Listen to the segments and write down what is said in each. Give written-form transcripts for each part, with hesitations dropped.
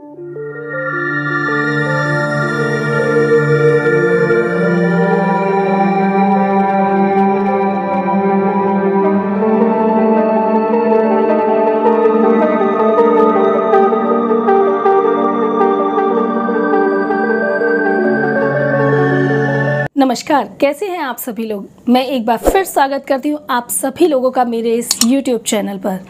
नमस्कार, कैसे हैं आप सभी लोग। मैं एक बार फिर स्वागत करती हूं आप सभी लोगों का मेरे इस YouTube चैनल पर।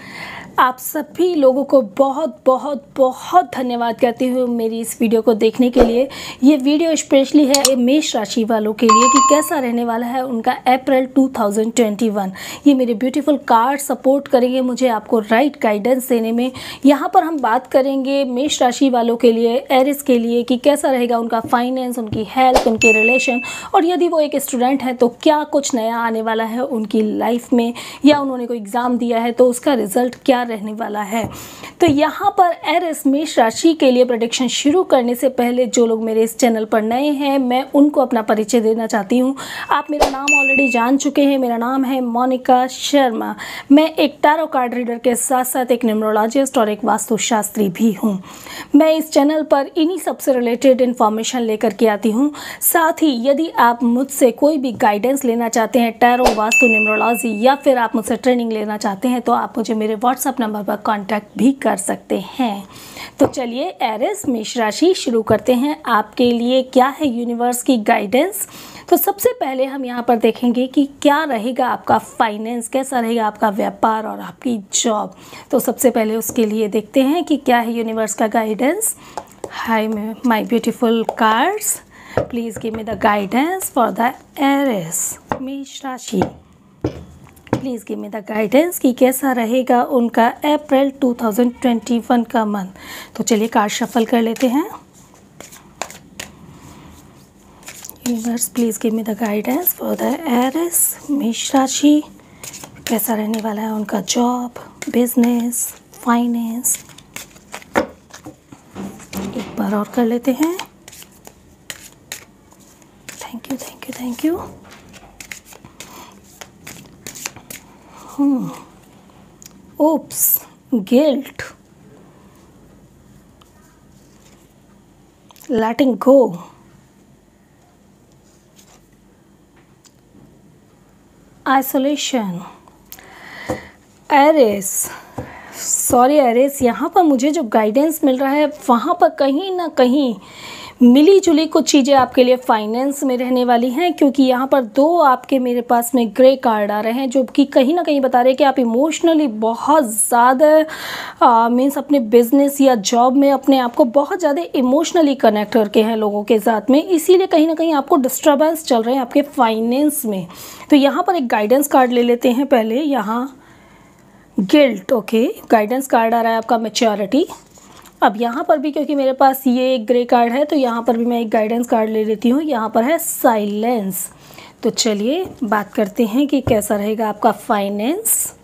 आप सभी लोगों को बहुत बहुत बहुत धन्यवाद करती हूँ मेरी इस वीडियो को देखने के लिए। ये वीडियो स्पेशली है मेष राशि वालों के लिए कि कैसा रहने वाला है उनका अप्रैल 2021। ये मेरे ब्यूटीफुल कार्ड सपोर्ट करेंगे मुझे आपको राइट गाइडेंस देने में। यहाँ पर हम बात करेंगे मेष राशि वालों के लिए, एरिस के लिए, कि कैसा रहेगा उनका फाइनेंस, उनकी हेल्थ, उनके रिलेशन, और यदि वो एक स्टूडेंट है तो क्या कुछ नया आने वाला है उनकी लाइफ में, या उन्होंने कोई एग्ज़ाम दिया है तो उसका रिजल्ट क्या रहने वाला है। तो यहाँ पर एरिस मेष राशि के लिए प्रेडिक्शन शुरू करने से पहले जो लोग मेरे इस चैनल पर नए हैं मैं उनको अपना परिचय देना चाहती हूँ। आप मेरा नाम ऑलरेडी जान चुके हैं। मेरा नाम है मोनिका शर्मा। मैं एक टैरो कार्ड रीडर के साथ साथ एक न्यूमरोलॉजिस्ट और एक वास्तुशास्त्री भी हूँ। मैं इस चैनल पर इन्हीं सबसे रिलेटेड इन्फॉर्मेशन लेकर के आती हूँ। साथ ही यदि आप मुझसे कोई भी गाइडेंस लेना चाहते हैं, टैरो, वास्तु, न्यूमरोलॉजी, या फिर आप मुझसे ट्रेनिंग लेना चाहते हैं तो आप मुझे मेरे व्हाट्सएप नंबर पर कांटेक्ट भी कर सकते हैं। तो चलिए एरिस मेष राशि शुरू करते हैं। आपके लिए क्या है यूनिवर्स की गाइडेंस। तो सबसे पहले हम यहाँ पर देखेंगे कि क्या रहेगा आपका फाइनेंस, कैसा रहेगा आपका व्यापार और आपकी जॉब। तो सबसे पहले उसके लिए देखते हैं कि क्या है यूनिवर्स का guidance. Hi my beautiful cards, please give me the guidance for the Aries Mesh राशि। Please give me the guidance कि कैसा रहेगा उनका अप्रैल 2021 का मंथ। तो चलिए कार्ड शफल कर लेते हैं। Universe please give me the guidance for the Aries Mesh राशि। कैसा रहने वाला है उनका जॉब, बिजनेस, फाइनेंस। एक बार और कर लेते हैं। Thank you thank you thank you. Oops, guilt, letting go, isolation, Aries। Sorry Aries, यहाँ पर मुझे जो गाइडेंस मिल रहा है वहाँ पर कहीं ना कहीं मिली जुली कुछ चीज़ें आपके लिए फाइनेंस में रहने वाली हैं, क्योंकि यहाँ पर दो आपके मेरे पास में ग्रे कार्ड आ रहे हैं जो कि कहीं ना कहीं बता रहे हैं कि आप इमोशनली बहुत ज़्यादा मीन्स अपने बिजनेस या जॉब में अपने आप को बहुत ज़्यादा इमोशनली कनेक्ट करके हैं लोगों के साथ में, इसीलिए कहीं ना कहीं आपको डिस्टर्बेंस चल रहे हैं आपके फाइनेंस में। तो यहाँ पर एक गाइडेंस कार्ड ले लेते हैं पहले। यहाँ गिल्ट, ओके, गाइडेंस कार्ड आ रहा है आपका मैच्योरिटी। अब यहाँ पर भी क्योंकि मेरे पास ये एक ग्रे कार्ड है तो यहाँ पर भी मैं एक गाइडेंस कार्ड ले लेती हूँ। यहाँ पर है साइलेंस। तो चलिए बात करते हैं कि कैसा रहेगा आपका फाइनेंस।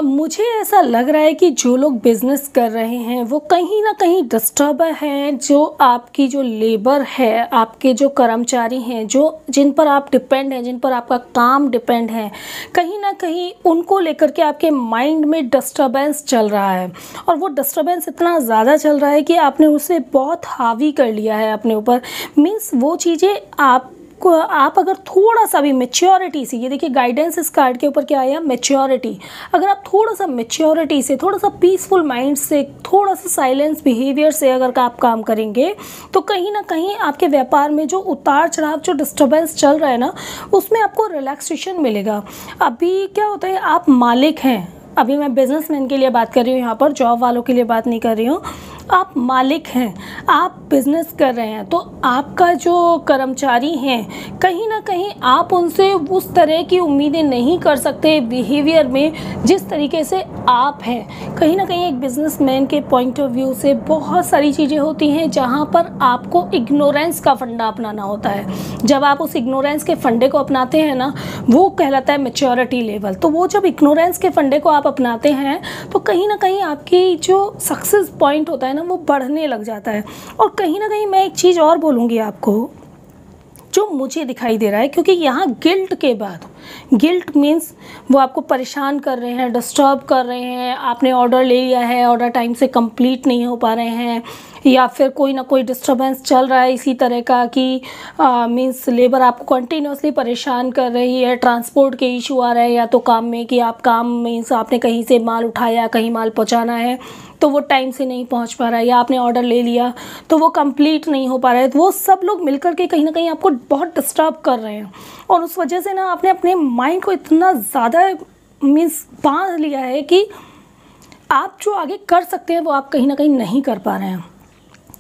मुझे ऐसा लग रहा है कि जो लोग बिज़नेस कर रहे हैं वो कहीं ना कहीं डिस्टर्ब हैं। जो आपकी जो लेबर है, आपके जो कर्मचारी हैं, जो जिन पर आप डिपेंड हैं, जिन पर आपका काम डिपेंड है, कहीं ना कहीं उनको लेकर के आपके माइंड में डिस्टर्बेंस चल रहा है। और वो डिस्टर्बेंस इतना ज़्यादा चल रहा है कि आपने उसे बहुत हावी कर लिया है अपने ऊपर। मीन्स वो चीज़ें आप अगर थोड़ा सा भी मैच्योरिटी से, ये देखिए गाइडेंस इस कार्ड के ऊपर क्या आया, मैच्योरिटी। अगर आप थोड़ा सा मैच्योरिटी से, थोड़ा सा पीसफुल माइंड से, थोड़ा सा साइलेंस बिहेवियर से अगर आप काम करेंगे तो कहीं ना कहीं आपके व्यापार में जो उतार चढ़ाव, जो डिस्टर्बेंस चल रहा है ना, उसमें आपको रिलैक्सेशन मिलेगा। अभी क्या होता है, आप मालिक हैं, अभी मैं बिजनेसमैन के लिए बात कर रही हूँ, यहाँ पर जॉब वालों के लिए बात नहीं कर रही हूँ। आप मालिक हैं, आप बिजनेस कर रहे हैं, तो आपका जो कर्मचारी हैं कहीं ना कहीं आप उनसे उस तरह की उम्मीदें नहीं कर सकते बिहेवियर में जिस तरीके से आप हैं। कहीं ना कहीं एक बिजनेसमैन के पॉइंट ऑफ व्यू से बहुत सारी चीज़ें होती हैं जहाँ पर आपको इग्नोरेंस का फंडा अपनाना होता है। जब आप उस इग्नोरेंस के फंडे को अपनाते हैं ना, वो कहलाता है मैच्योरिटी लेवल। तो वो जब इग्नोरेंस के फंडे को आप अपनाते हैं तो कहीं ना कहीं आपकी जो सक्सेस पॉइंट होता है वो बढ़ने लग जाता है। और कहीं ना कहीं मैं एक चीज़ और बोलूँगी आपको जो मुझे दिखाई दे रहा है, क्योंकि यहाँ गिल्ट के बाद गिल्ट मीन्स वो आपको परेशान कर रहे हैं, डिस्टर्ब कर रहे हैं, आपने ऑर्डर ले लिया है, ऑर्डर टाइम से कंप्लीट नहीं हो पा रहे हैं, या फिर कोई ना कोई डिस्टर्बेंस चल रहा है इसी तरह का कि मीन्स लेबर आपको कंटिन्यूसली परेशान कर रही है, ट्रांसपोर्ट के इशू आ रहा है, या तो काम में कि आप काम मीन्स आपने कहीं से माल उठाया, कहीं माल पहुंचाना है तो वो टाइम से नहीं पहुंच पा रहा है, या आपने ऑर्डर ले लिया तो वो कंप्लीट नहीं हो पा रहा है। तो वो सब लोग मिलकर के कहीं ना कहीं आपको बहुत डिस्टर्ब कर रहे हैं, और उस वजह से ना आपने अपने माइंड को इतना ज़्यादा मीन्स बांध लिया है कि आप जो आगे कर सकते हैं वो आप कहीं ना कहीं नहीं कर पा रहे हैं।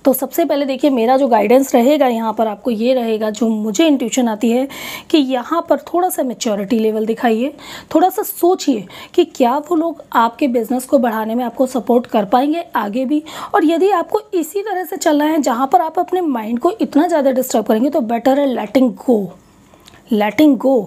तो सबसे पहले देखिए, मेरा जो गाइडेंस रहेगा यहाँ पर आपको ये रहेगा, जो मुझे इंट्यूशन आती है कि यहाँ पर थोड़ा सा मैच्योरिटी लेवल दिखाइए, थोड़ा सा सोचिए कि क्या वो लोग आपके बिज़नेस को बढ़ाने में आपको सपोर्ट कर पाएंगे आगे भी। और यदि आपको इसी तरह से चलना है जहाँ पर आप अपने माइंड को इतना ज़्यादा डिस्टर्ब करेंगे तो बेटर है लेटिंग गो। लेटिंग गो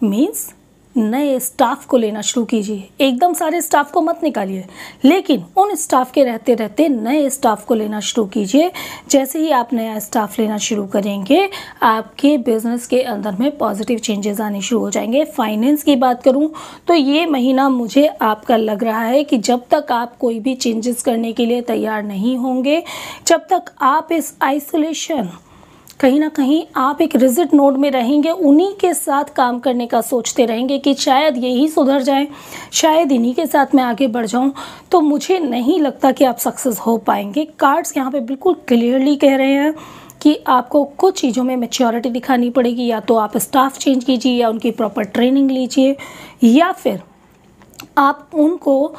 मीन्स नए स्टाफ को लेना शुरू कीजिए। एकदम सारे स्टाफ को मत निकालिए, लेकिन उन स्टाफ के रहते रहते नए स्टाफ को लेना शुरू कीजिए। जैसे ही आप नया स्टाफ लेना शुरू करेंगे, आपके बिजनेस के अंदर में पॉजिटिव चेंजेस आने शुरू हो जाएंगे। फाइनेंस की बात करूं तो ये महीना मुझे आपका लग रहा है कि जब तक आप कोई भी चेंजेस करने के लिए तैयार नहीं होंगे, जब तक आप इस आइसोलेशन, कहीं ना कहीं आप एक रिजिड नोड में रहेंगे, उन्हीं के साथ काम करने का सोचते रहेंगे कि शायद यही सुधर जाए, शायद इन्हीं के साथ मैं आगे बढ़ जाऊं, तो मुझे नहीं लगता कि आप सक्सेस हो पाएंगे। कार्ड्स यहाँ पे बिल्कुल क्लियरली कह रहे हैं कि आपको कुछ चीज़ों में मैच्योरिटी दिखानी पड़ेगी। या तो आप स्टाफ चेंज कीजिए, या उनकी प्रॉपर ट्रेनिंग लीजिए, या फिर आप उनको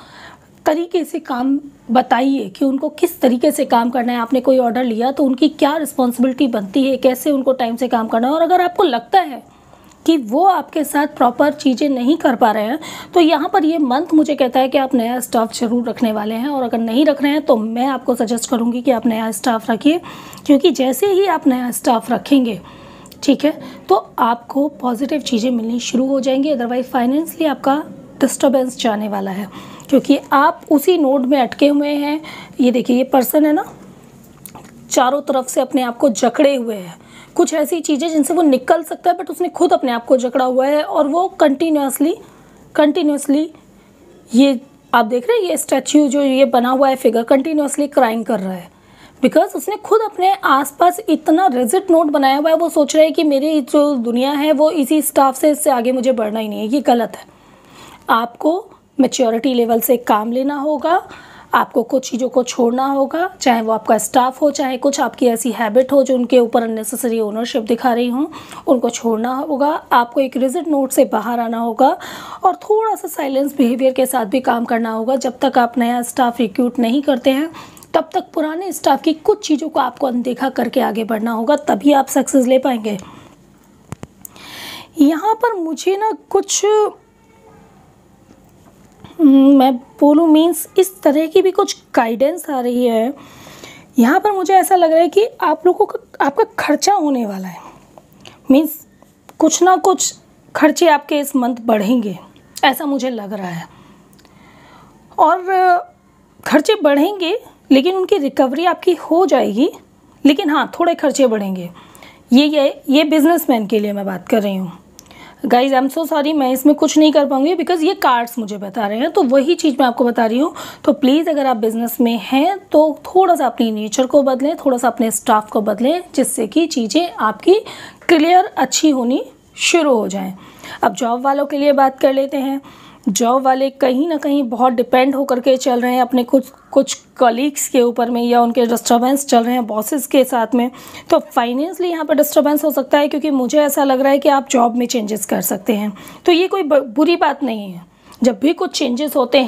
तरीके से काम बताइए कि उनको किस तरीके से काम करना है। आपने कोई ऑर्डर लिया तो उनकी क्या रिस्पॉन्सिबिलिटी बनती है, कैसे उनको टाइम से काम करना है। और अगर आपको लगता है कि वो आपके साथ प्रॉपर चीज़ें नहीं कर पा रहे हैं, तो यहाँ पर ये मंथ मुझे कहता है कि आप नया स्टाफ जरूर रखने वाले हैं। और अगर नहीं रख रहे हैं तो मैं आपको सजेस्ट करूँगी कि आप नया स्टाफ रखिए, क्योंकि जैसे ही आप नया स्टाफ रखेंगे, ठीक है, तो आपको पॉजिटिव चीज़ें मिलनी शुरू हो जाएंगी। अदरवाइज फाइनेंशियली आपका डिस्टर्बेंस जाने वाला है, क्योंकि आप उसी नोड में अटके हुए हैं। ये देखिए, ये पर्सन है ना, चारों तरफ से अपने आप को जकड़े हुए है। कुछ ऐसी चीज़ें जिनसे वो निकल सकता है, बट उसने खुद अपने आप को जकड़ा हुआ है, और वो कंटिन्यूसली ये आप देख रहे हैं, ये स्टैच्यू जो ये बना हुआ है फिगर, कंटिन्यूसली क्राइंग कर रहा है, बिकॉज उसने खुद अपने आसपास इतना रिजिड नोट बनाया हुआ है। वो सोच रहा है कि मेरी जो दुनिया है वो इसी स्टाफ से, इससे आगे मुझे बढ़ना ही नहीं है। ये गलत है। आपको मैच्योरिटी लेवल से काम लेना होगा, आपको कुछ चीज़ों को छोड़ना होगा, चाहे वो आपका स्टाफ हो, चाहे कुछ आपकी ऐसी हैबिट हो जो उनके ऊपर अननेसेसरी ओनरशिप दिखा रही हूँ, उनको छोड़ना होगा। आपको एक रिजिड नोट से बाहर आना होगा, और थोड़ा सा साइलेंस बिहेवियर के साथ भी काम करना होगा। जब तक आप नया स्टाफ रिक्रूट नहीं करते हैं, तब तक पुराने स्टाफ की कुछ चीज़ों को आपको अनदेखा करके आगे बढ़ना होगा, तभी आप सक्सेस ले पाएंगे। यहाँ पर मुझे ना कुछ मैं बोलूँ मीन्स इस तरह की भी कुछ गाइडेंस आ रही है। यहाँ पर मुझे ऐसा लग रहा है कि आप लोगों का आपका खर्चा होने वाला है। मीन्स कुछ ना कुछ खर्चे आपके इस मंथ बढ़ेंगे, ऐसा मुझे लग रहा है। और खर्चे बढ़ेंगे, लेकिन उनकी रिकवरी आपकी हो जाएगी, लेकिन हाँ, थोड़े खर्चे बढ़ेंगे। ये बिजनेसमैन के लिए मैं बात कर रही हूँ। Guys, I am so sorry, मैं इसमें कुछ नहीं कर पाऊंगी, बिकॉज ये कार्ड्स मुझे बता रहे हैं, तो वही चीज़ मैं आपको बता रही हूँ। तो प्लीज़, अगर आप बिज़नेस में हैं तो थोड़ा सा अपनी नेचर को बदलें, थोड़ा सा अपने स्टाफ को बदलें, जिससे कि चीज़ें आपकी क्लियर अच्छी होनी शुरू हो जाएं। अब जॉब वालों के लिए बात कर लेते हैं। जॉब वाले कहीं ना कहीं बहुत डिपेंड होकर के चल रहे हैं अपने कुछ कलीग्स के ऊपर में, या उनके डिस्टर्बेंस चल रहे हैं बॉसेस के साथ में। तो फाइनेंशियली यहाँ पर डिस्टर्बेंस हो सकता है, क्योंकि मुझे ऐसा लग रहा है कि आप जॉब में चेंजेस कर सकते हैं। तो ये कोई बुरी बात नहीं है। जब भी कुछ चेंजेस होते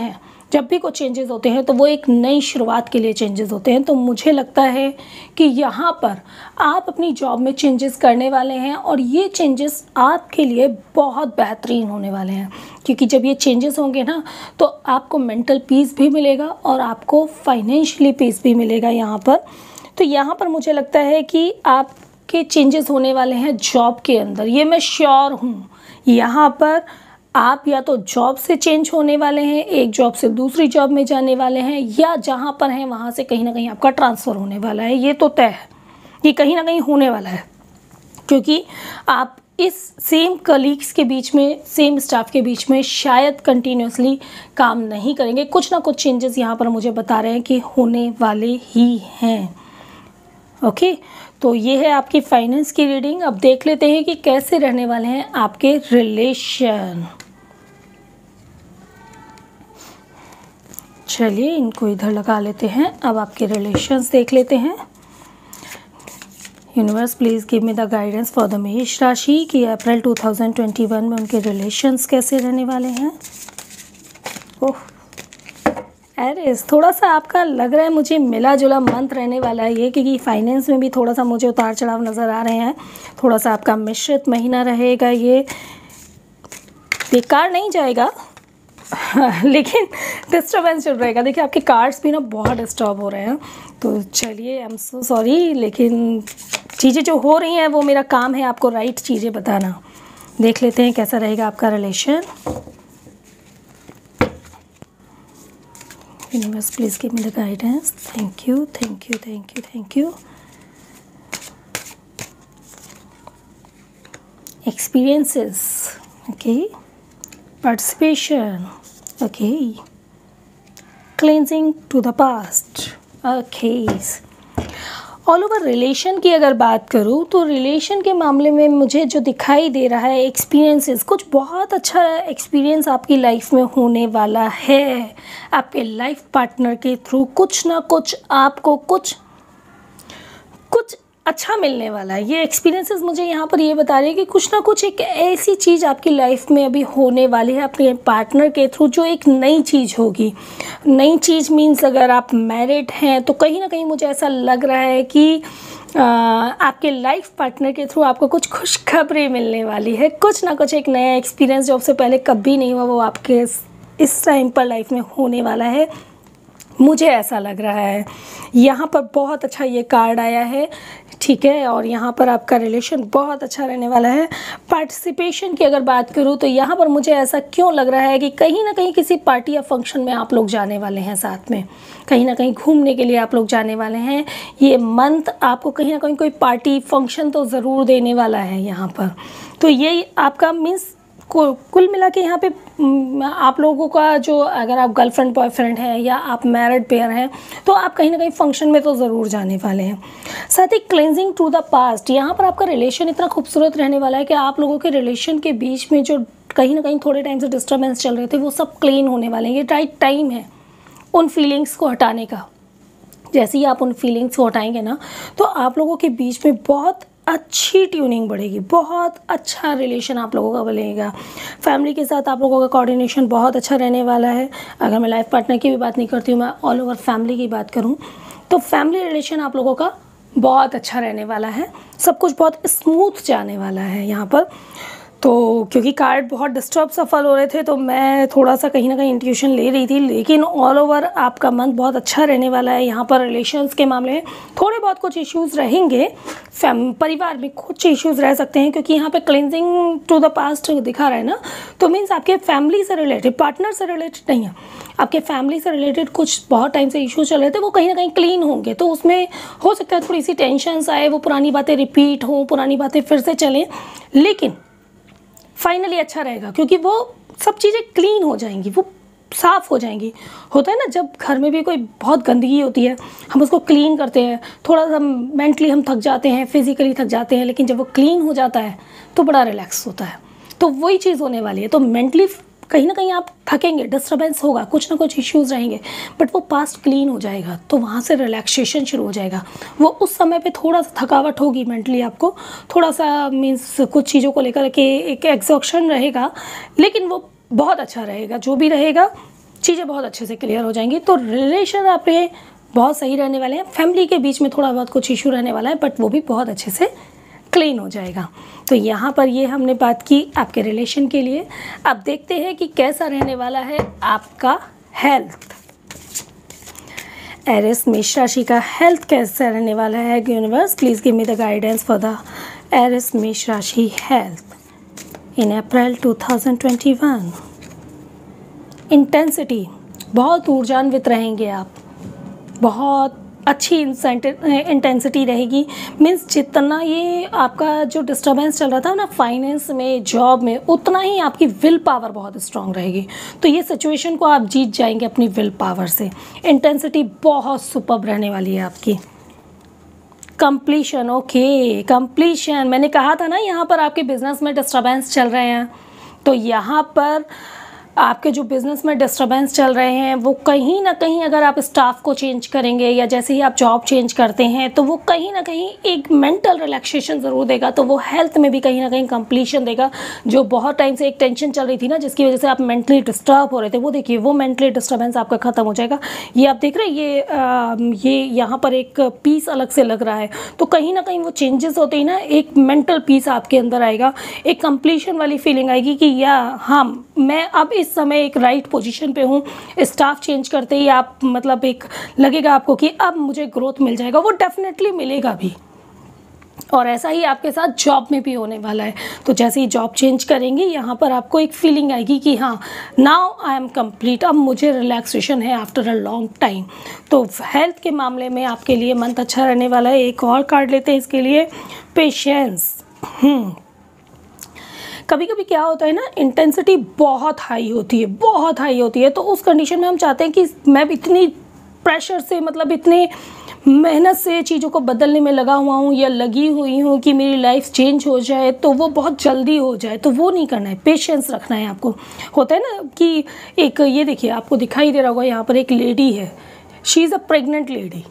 हैं तो वो एक नई शुरुआत के लिए चेंजेस होते हैं। तो मुझे लगता है कि यहाँ पर आप अपनी जॉब में चेंजेस करने वाले हैं, और ये चेंजेस आपके लिए बहुत बेहतरीन होने वाले हैं, क्योंकि जब ये चेंजेस होंगे ना, तो आपको मेंटल पीस भी मिलेगा और आपको फाइनेंशियली पीस भी मिलेगा यहाँ पर। तो यहाँ पर मुझे लगता है कि आपके चेंजेस होने वाले हैं जॉब के अंदर, ये मैं श्योर हूँ। यहाँ पर आप या तो जॉब से चेंज होने वाले हैं, एक जॉब से दूसरी जॉब में जाने वाले हैं, या जहाँ पर हैं वहाँ से कहीं ना कहीं आपका ट्रांसफ़र होने वाला है। ये तो तय है, ये कहीं ना कहीं होने वाला है, क्योंकि आप इस सेम कलीग्स के बीच में, सेम स्टाफ के बीच में शायद कंटिन्यूसली काम नहीं करेंगे। कुछ ना कुछ चेंजेस यहाँ पर मुझे बता रहे हैं कि होने वाले ही हैं। ओके, तो ये है आपकी फाइनेंस की रीडिंग। अब देख लेते हैं कि कैसे रहने वाले हैं आपके रिलेशन। चलिए इनको इधर लगा लेते हैं। अब आपके रिलेशंस देख लेते हैं। Universe please give me the guidance for the मेष राशि कि अप्रैल 2021 में उनके रिलेशंस कैसे रहने वाले हैं। ओह एरिस, थोड़ा सा आपका लग रहा है मुझे मिला जुला मंथ रहने वाला है ये, क्योंकि फाइनेंस में भी थोड़ा सा मुझे उतार चढ़ाव नज़र आ रहे हैं। थोड़ा सा आपका मिश्रित महीना रहेगा ये, बेकार नहीं जाएगा लेकिन डिस्टर्बेंस चल रहेगा। देखिए आपके कार्ड्स भी ना बहुत डिस्टर्ब हो रहे हैं, तो चलिए आई एम सो सॉरी, लेकिन चीज़ें जो हो रही हैं वो मेरा काम है आपको राइट चीज़ें बताना। देख लेते हैं कैसा रहेगा आपका relation. Universe please give me the guidance. Thank you thank you thank you thank you. Experiences, okay, participation, okay, cleansing to the past, okay. All over relation की अगर बात करूँ तो रिलेशन के मामले में मुझे जो दिखाई दे रहा है एक्सपीरियंसेस, कुछ बहुत अच्छा एक्सपीरियंस आपकी लाइफ में होने वाला है। आपके लाइफ पार्टनर के थ्रू कुछ ना कुछ आपको कुछ अच्छा मिलने वाला है। ये एक्सपीरियंसेस मुझे यहाँ पर ये बता रहे हैं कि कुछ ना कुछ एक ऐसी चीज़ आपकी लाइफ में अभी होने वाली है अपने पार्टनर के थ्रू, जो एक नई चीज़ होगी। नई चीज़ मीन्स अगर आप मैरिड हैं तो कहीं ना कहीं मुझे ऐसा लग रहा है कि आपके लाइफ पार्टनर के थ्रू आपको कुछ खुशखबरी मिलने वाली है। कुछ ना कुछ एक नया एक्सपीरियंस जो आपसे पहले कभी नहीं हुआ वो आपके इस टाइम पर लाइफ में होने वाला है, मुझे ऐसा लग रहा है। यहाँ पर बहुत अच्छा ये कार्ड आया है, ठीक है, और यहाँ पर आपका रिलेशन बहुत अच्छा रहने वाला है। पार्टिसिपेशन की अगर बात करूँ तो यहाँ पर मुझे ऐसा क्यों लग रहा है कि कहीं ना कहीं किसी पार्टी या फंक्शन में आप लोग जाने वाले हैं, साथ में कहीं ना कहीं घूमने के लिए आप लोग जाने वाले हैं। ये मंथ आपको कहीं ना कहीं कोई पार्टी फंक्शन तो ज़रूर देने वाला है यहाँ पर। तो ये आपका मीन्स कुल मिला के यहाँ पे आप लोगों का जो, अगर आप गर्लफ्रेंड बॉयफ्रेंड हैं या आप मैरिड पेयर हैं तो आप कहीं ना कहीं फंक्शन में तो ज़रूर जाने वाले हैं। साथ ही क्लेंजिंग टू द पास्ट, यहाँ पर आपका रिलेशन इतना खूबसूरत रहने वाला है कि आप लोगों के रिलेशन के बीच में जो कहीं ना कहीं थोड़े टाइम से डिस्टर्बेंस चल रहे थे वो सब क्लीन होने वाले हैं। ये राइट टाइम है उन फीलिंग्स को हटाने का। जैसे ही आप उन फीलिंग्स को हटाएंगे ना तो आप लोगों के बीच में बहुत अच्छी ट्यूनिंग बढ़ेगी, बहुत अच्छा रिलेशन आप लोगों का बनेगा। फैमिली के साथ आप लोगों का कोऑर्डिनेशन बहुत अच्छा रहने वाला है। अगर मैं लाइफ पार्टनर की भी बात नहीं करती हूँ, मैं ऑल ओवर फैमिली की बात करूँ तो फैमिली रिलेशन आप लोगों का बहुत अच्छा रहने वाला है। सब कुछ बहुत स्मूथ जाने वाला है यहाँ पर। तो क्योंकि कार्ड बहुत डिस्टर्ब सफल हो रहे थे तो मैं थोड़ा सा कहीं ना कहीं इंट्यूशन ले रही थी, लेकिन ऑल ओवर आपका मंथ बहुत अच्छा रहने वाला है। यहाँ पर रिलेशंस के मामले में थोड़े बहुत कुछ इश्यूज़ रहेंगे, परिवार में कुछ इश्यूज़ रह सकते हैं, क्योंकि यहाँ पे क्लेंजिंग टू द पास्ट दिखा रहा है ना, तो मीन्स आपके फैमिली से रिलेटेड, पार्टनर से रिलेटेड नहीं है, आपके फैमिली से रिलेटेड कुछ बहुत टाइम से इश्यूज चल रहे थे, वो कहीं ना कहीं क्लीन होंगे। तो उसमें हो सकता है थोड़ी सी टेंशन्स आए, वो पुरानी बातें रिपीट हों, पुरानी बातें फिर से चलें, लेकिन फाइनली अच्छा रहेगा क्योंकि वो सब चीज़ें क्लीन हो जाएंगी, वो साफ़ हो जाएंगी। होता है ना जब घर में भी कोई बहुत गंदगी होती है, हम उसको क्लीन करते हैं, थोड़ा सा मेंटली हम थक जाते हैं, फिजिकली थक जाते हैं, लेकिन जब वो क्लीन हो जाता है तो बड़ा रिलैक्स होता है। तो वही चीज़ होने वाली है। तो मेंटली कहीं ना कहीं आप थकेंगे, डिस्टर्बेंस होगा, कुछ ना कुछ इश्यूज़ रहेंगे, बट वो पास्ट क्लीन हो जाएगा तो वहाँ से रिलैक्सेशन शुरू हो जाएगा। वो उस समय पे थोड़ा सा थकावट होगी, मेंटली आपको थोड़ा सा मीन्स कुछ चीज़ों को लेकर के एक एग्जॉक्शन रहेगा, लेकिन वो बहुत अच्छा रहेगा। जो भी रहेगा चीज़ें बहुत अच्छे से क्लियर हो जाएंगी। तो रिलेशन आपके बहुत सही रहने वाले हैं। फैमिली के बीच में थोड़ा बहुत कुछ इशू रहने वाला है, बट वो भी बहुत अच्छे से क्लीन हो जाएगा। तो यहाँ पर ये हमने बात की आपके रिलेशन के लिए। अब देखते हैं कि कैसा रहने वाला है आपका हेल्थ। एरिस मेष राशि का हेल्थ कैसा रहने वाला है। Universe please give me the guidance for the Aries Mesh राशि हेल्थ इन अप्रैल 2021। इंटेंसिटी, बहुत ऊर्जान्वित रहेंगे आप, बहुत अच्छी इंटेंसिटी रहेगी। मीन्स जितना ये आपका जो डिस्टर्बेंस चल रहा था ना फाइनेंस में, जॉब में, उतना ही आपकी विल पावर बहुत स्ट्रांग रहेगी। तो ये सिचुएशन को आप जीत जाएंगे अपनी विल पावर से। इंटेंसिटी बहुत सुपर्ब रहने वाली है आपकी। Completion, okay, completion. मैंने कहा था ना यहाँ पर आपके बिजनेस में डिस्टर्बेंस चल रहे हैं, तो यहाँ पर आपके जो बिज़नेस में डिस्टर्बेंस चल रहे हैं वो कहीं ना कहीं, अगर आप स्टाफ को चेंज करेंगे या जैसे ही आप जॉब चेंज करते हैं, तो वो कहीं ना कहीं एक मेंटल रिलैक्सेशन ज़रूर देगा। तो वो हेल्थ में भी कहीं ना कहीं कंप्लीशन देगा। जो बहुत टाइम से एक टेंशन चल रही थी ना, जिसकी वजह से आप मेंटली डिस्टर्ब हो रहे थे, वो देखिए वो मेंटली डिस्टर्बेंस आपका ख़त्म हो जाएगा। ये आप देख रहे हैं, ये यहाँ पर एक पीस अलग से लग रहा है। तो कहीं ना कहीं वो चेंजेस होते ही ना, एक मेंटल पीस आपके अंदर आएगा, एक कंप्लीशन वाली फीलिंग आएगी कि या हाँ, मैं अब इस समय एक राइट पोजीशन पे हूँ। स्टाफ चेंज करते ही आप मतलब एक लगेगा आपको कि अब मुझे ग्रोथ मिल जाएगा, वो डेफिनेटली मिलेगा भी। और ऐसा ही आपके साथ जॉब में भी होने वाला है। तो जैसे ही जॉब चेंज करेंगे, यहाँ पर आपको एक फीलिंग आएगी कि हाँ, नाउ आई एम कंप्लीट, अब मुझे रिलैक्सेशन है आफ्टर अ लॉन्ग टाइम। तो हेल्थ के मामले में आपके लिए मंथ अच्छा रहने वाला है। एक और कार्ड लेते हैं इसके लिए, पेशेंस। कभी कभी क्या होता है ना, इंटेंसिटी बहुत हाई होती है, बहुत हाई होती है। तो उस कंडीशन में हम चाहते हैं कि मैं इतनी प्रेशर से, मतलब इतने मेहनत से चीज़ों को बदलने में लगा हुआ हूँ या लगी हुई हूँ कि मेरी लाइफ चेंज हो जाए, तो वो बहुत जल्दी हो जाए। तो वो नहीं करना है, पेशेंस रखना है आपको। होता है ना कि एक, ये देखिए आपको दिखाई दे रहा होगा, यहाँ पर एक लेडी है, she is a pregnant lady.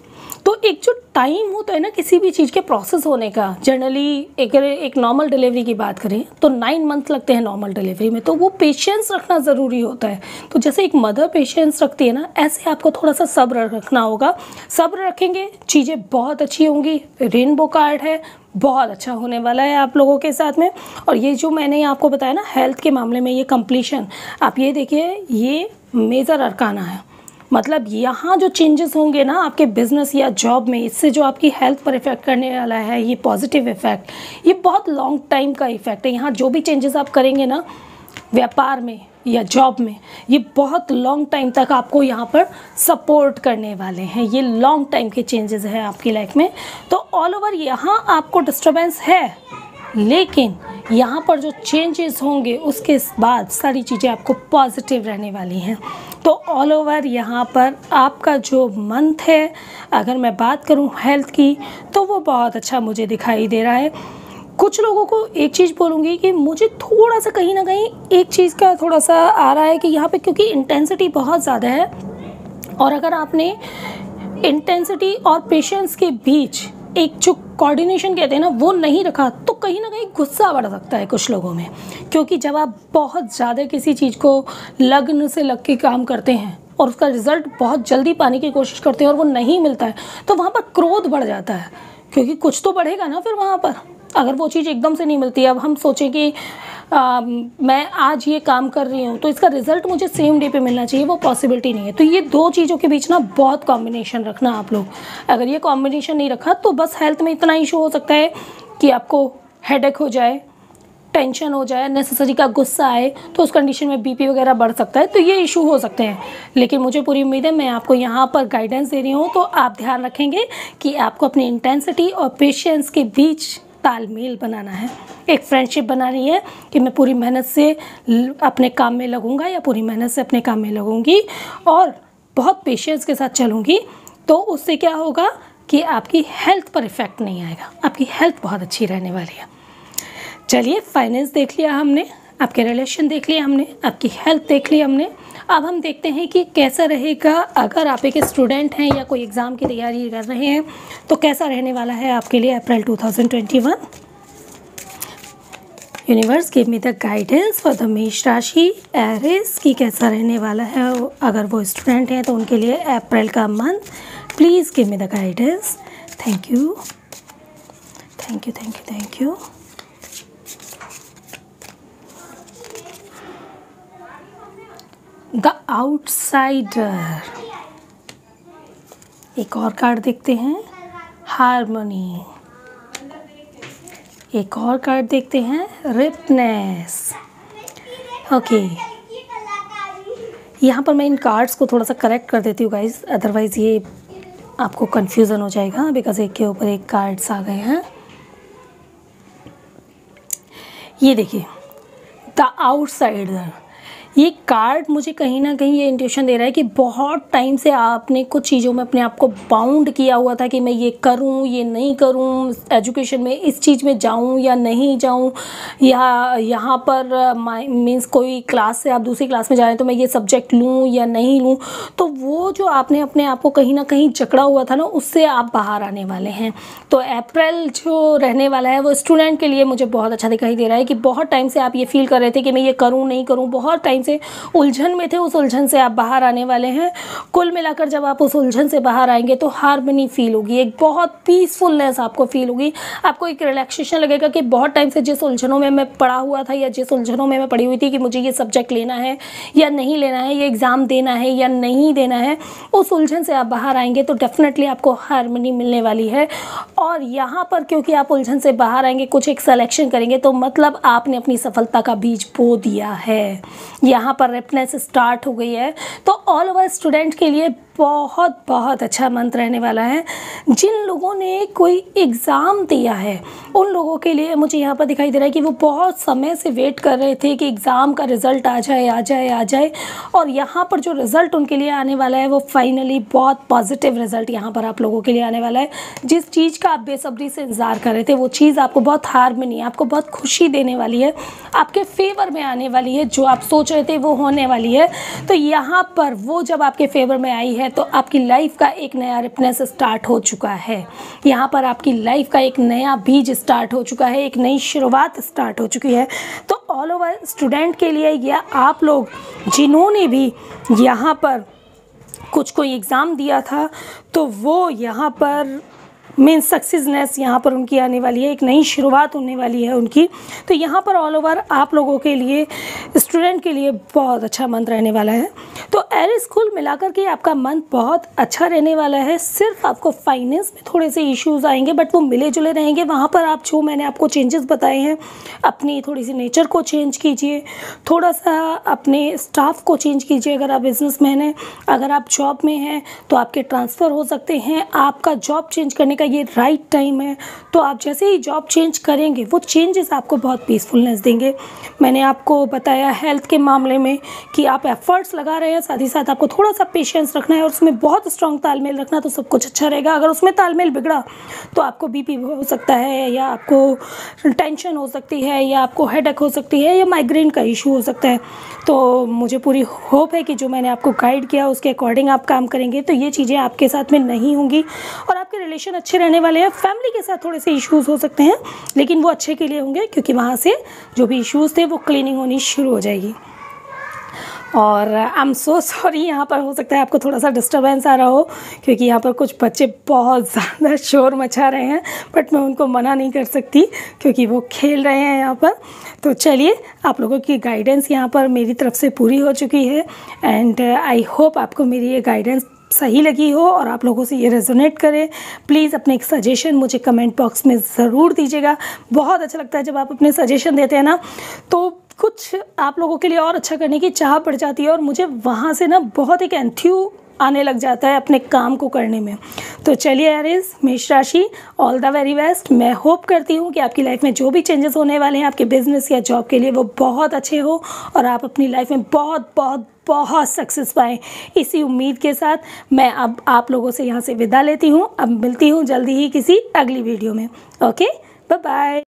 तो एक जो टाइम होता है ना किसी भी चीज़ के प्रोसेस होने का, जनरली एक नॉर्मल डिलीवरी की बात करें तो 9 मंथ लगते हैं नॉर्मल डिलीवरी में। तो वो पेशेंस रखना ज़रूरी होता है। तो जैसे एक मदर पेशेंस रखती है ना, ऐसे आपको थोड़ा सा सब्र रखना होगा। सब्र रखेंगे, चीज़ें बहुत अच्छी होंगी। रेनबो कार्ड है, बहुत अच्छा होने वाला है आप लोगों के साथ में। और ये जो मैंने आपको बताया ना हेल्थ के मामले में, ये कंप्लीशन, आप ये देखिए, ये मेजर अरकाना है। मतलब यहाँ जो चेंजेस होंगे ना आपके बिजनेस या जॉब में, इससे जो आपकी हेल्थ पर इफेक्ट करने वाला है, ये पॉजिटिव इफेक्ट, ये बहुत लॉन्ग टाइम का इफेक्ट है। यहाँ जो भी चेंजेस आप करेंगे ना व्यापार में या जॉब में, ये बहुत लॉन्ग टाइम तक आपको यहाँ पर सपोर्ट करने वाले हैं। ये लॉन्ग टाइम के चेंजेस हैं आपकी लाइफ में। तो ऑल ओवर यहाँ आपको डिस्टर्बेंस है, लेकिन यहाँ पर जो चेंजेस होंगे उसके बाद सारी चीज़ें आपको पॉजिटिव रहने वाली हैं। तो ऑल ओवर यहाँ पर आपका जो मंथ है, अगर मैं बात करूँ हेल्थ की, तो वो बहुत अच्छा मुझे दिखाई दे रहा है। कुछ लोगों को एक चीज़ बोलूँगी कि मुझे थोड़ा सा कहीं ना कहीं एक चीज़ का थोड़ा सा आ रहा है कि यहाँ पे क्योंकि इंटेंसिटी बहुत ज़्यादा है, और अगर आपने इंटेंसिटी और पेशेंस के बीच एक जो कोऑर्डिनेशन कहते हैं ना, वो नहीं रखा, तो कहीं ना कहीं गुस्सा बढ़ सकता है कुछ लोगों में। क्योंकि जब आप बहुत ज़्यादा किसी चीज़ को लगन से लग के काम करते हैं और उसका रिज़ल्ट बहुत जल्दी पाने की कोशिश करते हैं और वो नहीं मिलता है, तो वहाँ पर क्रोध बढ़ जाता है। क्योंकि कुछ तो बढ़ेगा ना फिर वहाँ पर, अगर वो चीज़ एकदम से नहीं मिलती। अब हम सोचें कि मैं आज ये काम कर रही हूँ तो इसका रिजल्ट मुझे सेम डे पे मिलना चाहिए, वो पॉसिबिलिटी नहीं है। तो ये दो चीज़ों के बीच ना बहुत कॉम्बिनेशन रखना आप लोग। अगर ये कॉम्बिनेशन नहीं रखा तो बस हेल्थ में इतना इशू हो सकता है कि आपको हेडेक हो जाए, टेंशन हो जाए, नेसेसरी का गुस्सा आए, तो उस कंडीशन में बीपी वगैरह बढ़ सकता है। तो ये इशू हो सकते हैं। लेकिन मुझे पूरी उम्मीद है मैं आपको यहाँ पर गाइडेंस दे रही हूँ, तो आप ध्यान रखेंगे कि आपको अपनी इंटेंसिटी और पेशेंस के बीच तालमेल बनाना है। एक फ्रेंडशिप बनानी है कि मैं पूरी मेहनत से अपने काम में लगूंगा या पूरी मेहनत से अपने काम में लगूंगी और बहुत पेशेंस के साथ चलूंगी। तो उससे क्या होगा कि आपकी हेल्थ पर इफ़ेक्ट नहीं आएगा, आपकी हेल्थ बहुत अच्छी रहने वाली है। चलिए, फाइनेंस देख लिया हमने, आपके रिलेशन देख लिया हमने, आपकी हेल्थ देख ली हमने। अब हम देखते हैं कि कैसा रहेगा अगर आप एक स्टूडेंट हैं या कोई एग्ज़ाम की तैयारी कर रहे हैं, तो कैसा रहने वाला है आपके लिए अप्रैल 2021। Universe give me the guidance for the मेष राशि एरिस की कैसा रहने वाला है। अगर वो स्टूडेंट हैं तो उनके लिए अप्रैल का month, please give me the guidance. Thank you, thank you, thank you, thank you. The outsider. एक और कार्ड देखते हैं, हार्मनी। एक और कार्ड देखते हैं, रिपनेस। ओके, यहाँ पर मैं इन कार्ड्स को थोड़ा सा करेक्ट कर देती हूँ गाइस, अदरवाइज़ ये आपको कन्फ्यूज़न हो जाएगा बिकॉज एक के ऊपर एक कार्ड्स आ गए हैं। ये देखिए द आउटसाइडर, ये कार्ड मुझे कहीं ना कहीं ये इंट्यूशन दे रहा है कि बहुत टाइम से आपने कुछ चीज़ों में अपने आप को बाउंड किया हुआ था कि मैं ये करूं, ये नहीं करूं, एजुकेशन में इस चीज़ में जाऊं या नहीं जाऊं, या यहाँ पर मीन्स कोई क्लास से आप दूसरी क्लास में जा रहे हैं तो मैं ये सब्जेक्ट लूं या नहीं लूं। तो वो जो आपने अपने आप को कहीं ना कहीं जकड़ा हुआ था ना, उससे आप बाहर आने वाले हैं। तो अप्रैल जो रहने वाला है वो स्टूडेंट के लिए मुझे बहुत अच्छा दिखाई दे रहा है कि बहुत टाइम से आप ये फील कर रहे थे कि मैं ये करूँ नहीं करूँ, बहुत टाइम से उलझन में थे, उस उलझन से आप बाहर आने वाले हैं। कुल मिलाकर जब आप उस उलझन से बाहर आएंगे तो हार्मनी फील होगी, एक बहुत पीसफुलनेस आपको फील होगी, आपको एक रिलैक्सेशन लगेगा कि बहुत टाइम से जिस उलझनों में मैं पड़ा हुआ था या जिस उलझनों में मैं पड़ी हुई थी कि मुझे ये सब्जेक्ट लेना है या नहीं लेना है, ये एग्ज़ाम देना है या नहीं देना है, उस उलझन से आप बाहर आएंगे तो डेफिनेटली आपको हार्मनी मिलने वाली है। और यहाँ पर क्योंकि आप उलझन से बाहर आएंगे, कुछ एक सिलेक्शन करेंगे, तो मतलब आपने अपनी सफलता का बीज बो दिया है, यहाँ पर रेपनेस स्टार्ट हो गई है। तो ऑल ओवर स्टूडेंट के लिए बहुत बहुत अच्छा मंथ रहने वाला है। जिन लोगों ने कोई एग्ज़ाम दिया है उन लोगों के लिए मुझे यहाँ पर दिखाई दे रहा है कि वो बहुत समय से वेट कर रहे थे कि एग्ज़ाम का रिज़ल्ट आ जाए आ जाए आ जाए, और यहाँ पर जो रिज़ल्ट उनके लिए आने वाला है वो फाइनली बहुत पॉजिटिव रिज़ल्ट यहाँ पर आप लोगों के लिए आने वाला है। जिस चीज़ का आप बेसब्री से इंतज़ार कर रहे थे वो चीज़ आपको बहुत हार्मनी, आपको बहुत खुशी देने वाली है, आपके फेवर में आने वाली है। जो आप सोच रहे थे वो होने वाली है। तो यहाँ पर वो जब आपके फेवर में आई है तो आपकी लाइफ का एक नया रिपनेस स्टार्ट हो चुका है। यहाँ पर आपकी लाइफ का एक नया बीज स्टार्ट हो चुका है, एक नई शुरुआत स्टार्ट हो चुकी है। तो ऑल ओवर स्टूडेंट के लिए या आप लोग जिन्होंने भी यहाँ पर कुछ कोई एग्ज़ाम दिया था तो वो यहाँ पर मीन्स सक्सेसनेस यहाँ पर उनकी आने वाली है, एक नई शुरुआत होने वाली है उनकी। तो यहाँ पर ऑल ओवर आप लोगों के लिए, स्टूडेंट के लिए बहुत अच्छा मंथ रहने वाला है। तो एरिस कुल मिलाकर के आपका मंथ बहुत अच्छा रहने वाला है। सिर्फ आपको फाइनेंस में थोड़े से इश्यूज़ आएंगे बट वो मिले जुले रहेंगे। वहाँ पर आप जो मैंने आपको चेंजेस बताए हैं, अपनी थोड़ी सी नेचर को चेंज कीजिए, थोड़ा सा अपने स्टाफ को चेंज कीजिए। अगर आप बिजनेसमैन हैं, अगर आप जॉब में हैं तो आपके ट्रांसफ़र हो सकते हैं। आपका जॉब चेंज करने का ये राइट टाइम है। तो आप जैसे ही जॉब चेंज करेंगे वो चेंजेस आपको बहुत पीसफुलनेस देंगे। मैंने आपको बताया हेल्थ के मामले में कि आप एफर्ट्स लगा रहे हैं, साथ ही साथ आपको थोड़ा सा पेशेंस रखना है और उसमें बहुत स्ट्रॉन्ग तालमेल रखना, तो सब कुछ अच्छा रहेगा। अगर उसमें तालमेल बिगड़ा तो आपको बीपी हो सकता है, या आपको टेंशन हो सकती है, या आपको हेडेक हो सकती है, या माइग्रेन का इशू हो सकता है। तो मुझे पूरी होप है कि जो मैंने आपको गाइड किया उसके अकॉर्डिंग आप काम करेंगे तो ये चीज़ें आपके साथ में नहीं होंगी और आपके रिलेशन अच्छे रहने वाले हैं। फैमिली के साथ थोड़े से इश्यूज़ हो सकते हैं लेकिन वो अच्छे के लिए होंगे, क्योंकि वहाँ से जो भी इश्यूज़ थे वो क्लीनिंग होनी शुरू हो जाएगी। और आई एम सो सॉरी, यहाँ पर हो सकता है आपको थोड़ा सा डिस्टर्बेंस आ रहा हो क्योंकि यहाँ पर कुछ बच्चे बहुत ज़्यादा शोर मचा रहे हैं, बट मैं उनको मना नहीं कर सकती क्योंकि वो खेल रहे हैं यहाँ पर। तो चलिए, आप लोगों की गाइडेंस यहाँ पर मेरी तरफ से पूरी हो चुकी है एंड आई होप आपको मेरी ये गाइडेंस सही लगी हो और आप लोगों से ये रेजोनेट करे। प्लीज़ अपने एक सजेशन मुझे कमेंट बॉक्स में ज़रूर दीजिएगा। बहुत अच्छा लगता है जब आप अपने सजेशन देते हैं ना, तो कुछ आप लोगों के लिए और अच्छा करने की चाह पड़ जाती है और मुझे वहाँ से ना बहुत एक एंथ्यू आने लग जाता है अपने काम को करने में। तो चलिए एरीज, मेष राशि, ऑल द वेरी बेस्ट। मैं होप करती हूँ कि आपकी लाइफ में जो भी चेंजेस होने वाले हैं आपके बिजनेस या जॉब के लिए वो बहुत अच्छे हो और आप अपनी लाइफ में बहुत बहुत बहुत सक्सेस पाएँ। इसी उम्मीद के साथ मैं अब आप लोगों से यहाँ से विदा लेती हूँ। अब मिलती हूँ जल्दी ही किसी अगली वीडियो में। Okay, bye bye.